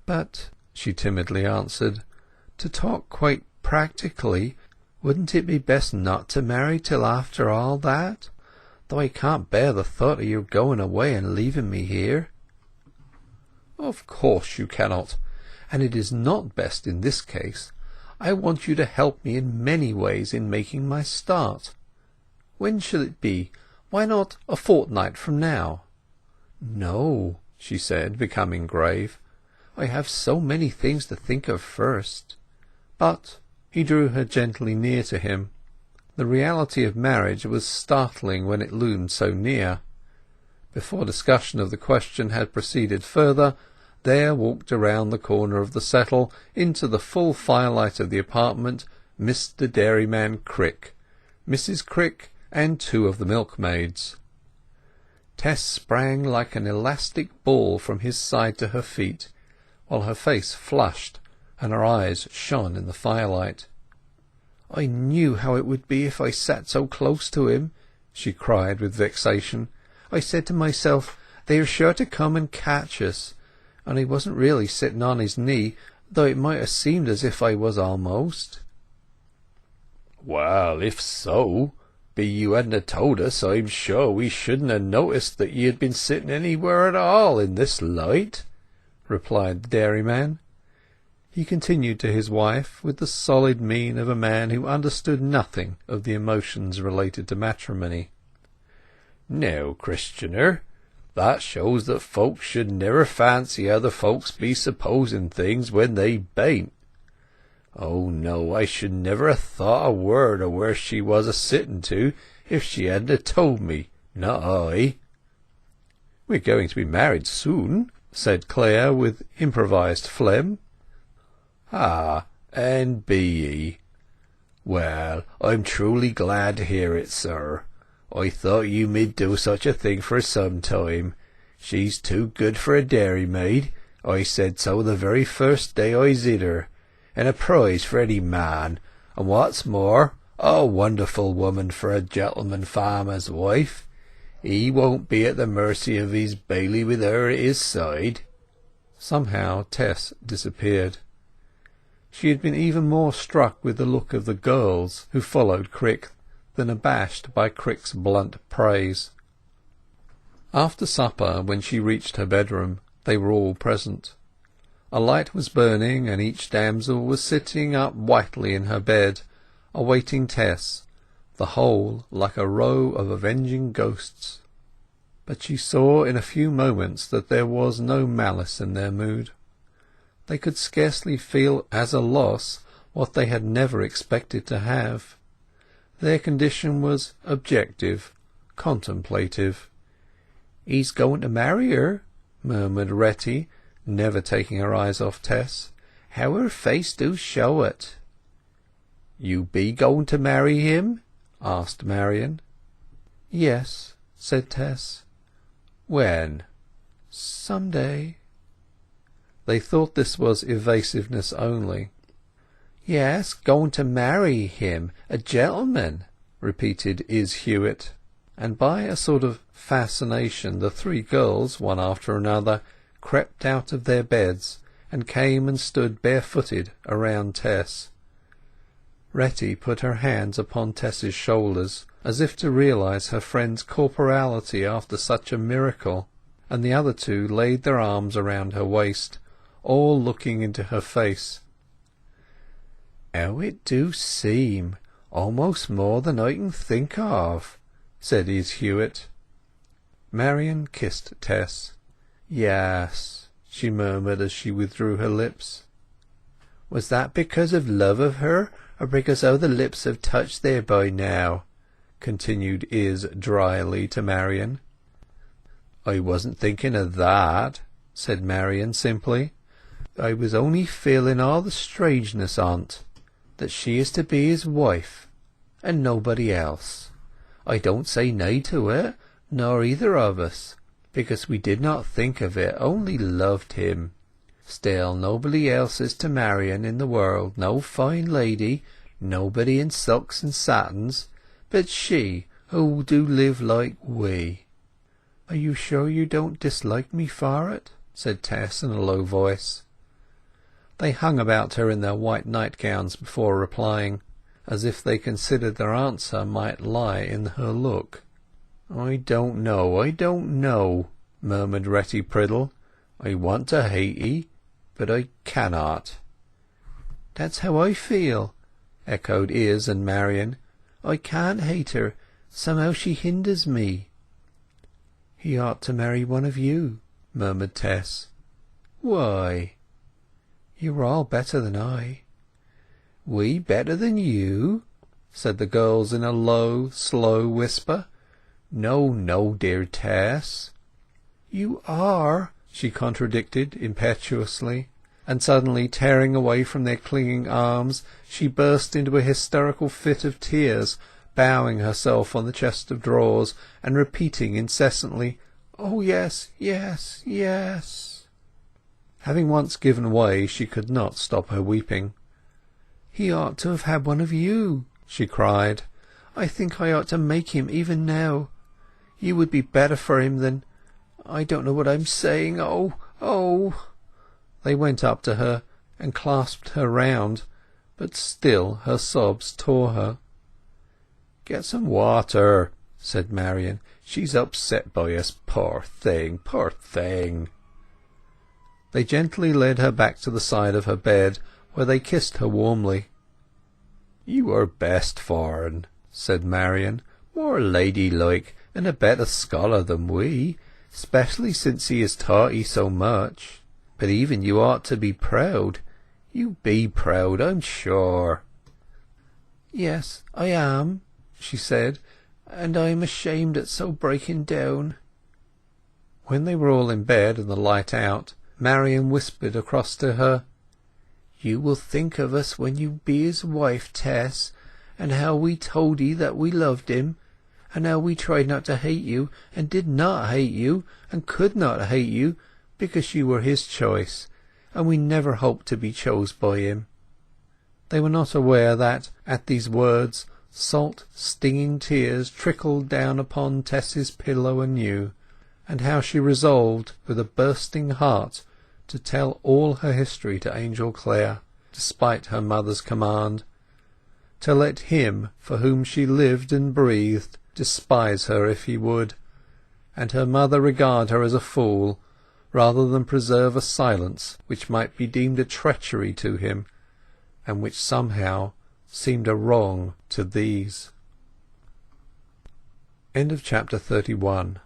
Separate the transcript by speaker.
Speaker 1: "But," she timidly answered, "to talk quite practically, wouldn't it be best not to marry till after all that? Though I can't bear the thought of your going away and leaving me here." "Of course you cannot, and it is not best in this case. I want you to help me in many ways in making my start. When shall it be? Why not a fortnight from now?" "No," she said, becoming grave. "I have so many things to think of first." But he drew her gently near to him. The reality of marriage was startling when it loomed so near. Before discussion of the question had proceeded further, there walked around the corner of the settle into the full firelight of the apartment Mr. Dairyman Crick, Mrs. Crick, and 2 of the milkmaids. Tess sprang like an elastic ball from his side to her feet, while her face flushed and her eyes shone in the firelight. "I knew how it would be if I sat so close to him," she cried with vexation. "I said to myself, they are sure to come and catch us. And I wasn't really sitting on his knee, though it might have seemed as if I was almost."
Speaker 2: "Well, if so, be you hadn't told us, I'm sure we shouldn't have noticed that ye had been sitting anywhere at all in this light," replied the dairyman. He continued to his wife with the solid mien of a man who understood nothing of the emotions related to matrimony. "Now, Christianer, that shows that folks should never fancy other folks be supposing things when they bain't. Oh no, I should never have thought a word of where she was a-sitting to if she hadn't told me, not I." "We're going to be married soon," said Clare with improvised phlegm. "Ah, and be ye? Well, I'm truly glad to hear it, sir. I thought you mid do such a thing for some time. She's too good for a dairymaid. I said so the very first day I zid her. And a prize for any man, and what's more, a wonderful woman for a gentleman farmer's wife. He won't be at the mercy of his baily with her at his side."
Speaker 1: Somehow Tess disappeared. She had been even more struck with the look of the girls who followed Crick than abashed by Crick's blunt praise. After supper, when she reached her bedroom, they were all present. A light was burning, and each damsel was sitting up whitely in her bed, awaiting Tess, the whole like a row of avenging ghosts. But she saw in a few moments that there was no malice in their mood. They could scarcely feel as a loss what they had never expected to have. Their condition was objective, contemplative. "He's going to marry her," murmured Retty, never taking her eyes off Tess. "How her face do show it!" "You be going to marry him?" asked Marian. "Yes," said Tess.
Speaker 2: "When?"
Speaker 1: "Some day." They thought this was evasiveness only. "Yes, going to marry him, a gentleman," repeated Izz Huett, and by a sort of fascination the 3 girls, one after another, crept out of their beds and came and stood barefooted around Tess. Retty put her hands upon Tess's shoulders, as if to realize her friend's corporality after such a miracle, and the other 2 laid their arms around her waist, all looking into her face. "How it do seem, almost more than I can think of," said Izz Huett. Marian kissed Tess. "Yes," she murmured as she withdrew her lips. "Was that because of love of her, or because all the lips have touched thereby now?" continued Izz dryly to Marian. "I wasn't thinking of that," said Marian simply. "I was only feeling all the strangeness on't, that she is to be his wife, and nobody else. I don't say nay to it, nor either of us, because we did not think of it, only loved him. Still, nobody else is to marrying in the world, no fine lady, nobody in silks and satins, but she who do live like we." "Are you sure you don't dislike me for it?" said Tess in a low voice. They hung about her in their white nightgowns before replying, as if they considered their answer might lie in her look. "I don't know," murmured Retty Priddle. "I want to hate 'ee, but I cannot." "That's how I feel," echoed Izz and Marian. "I can't hate her. Somehow she hinders me." "He ought to marry one of you," murmured Tess. "Why?" "You were all better than I." "We better than you?" said the girls in a low, slow whisper. "No, no, dear Tess." "You are," she contradicted impetuously, and suddenly tearing away from their clinging arms she burst into a hysterical fit of tears, bowing herself on the chest of drawers and repeating incessantly, "Oh yes, yes, yes." Having once given way, she could not stop her weeping. "He ought to have had one of you," she cried. "I think I ought to make him even now. You would be better for him than... I don't know what I'm saying. Oh, oh!" They went up to her and clasped her round, but still her sobs tore her. "Get some water," said Marian. "She's upset by us, poor thing, poor thing." They gently led her back to the side of her bed, where they kissed her warmly. "You are best for'n," said Marian. "More ladylike, and a better scholar than we, especially since he has taught 'ee so much. But even you ought to be proud. You be proud, I'm sure." "Yes, I am," she said, "and I am ashamed at so breaking down." When they were all in bed and the light out, Marian whispered across to her, "You will think of us when you be his wife, Tess, and how we told 'ee that we loved him, and how we tried not to hate you, and did not hate you, and could not hate you, because you were his choice, and we never hoped to be chose by him." They were not aware that, at these words, salt stinging tears trickled down upon Tess's pillow anew, and how she resolved with a bursting heart to tell all her history to Angel Clare, despite her mother's command, to let him for whom she lived and breathed despise her if he would, and her mother regard her as a fool, rather than preserve a silence which might be deemed a treachery to him, and which somehow seemed a wrong to these. Chapter 31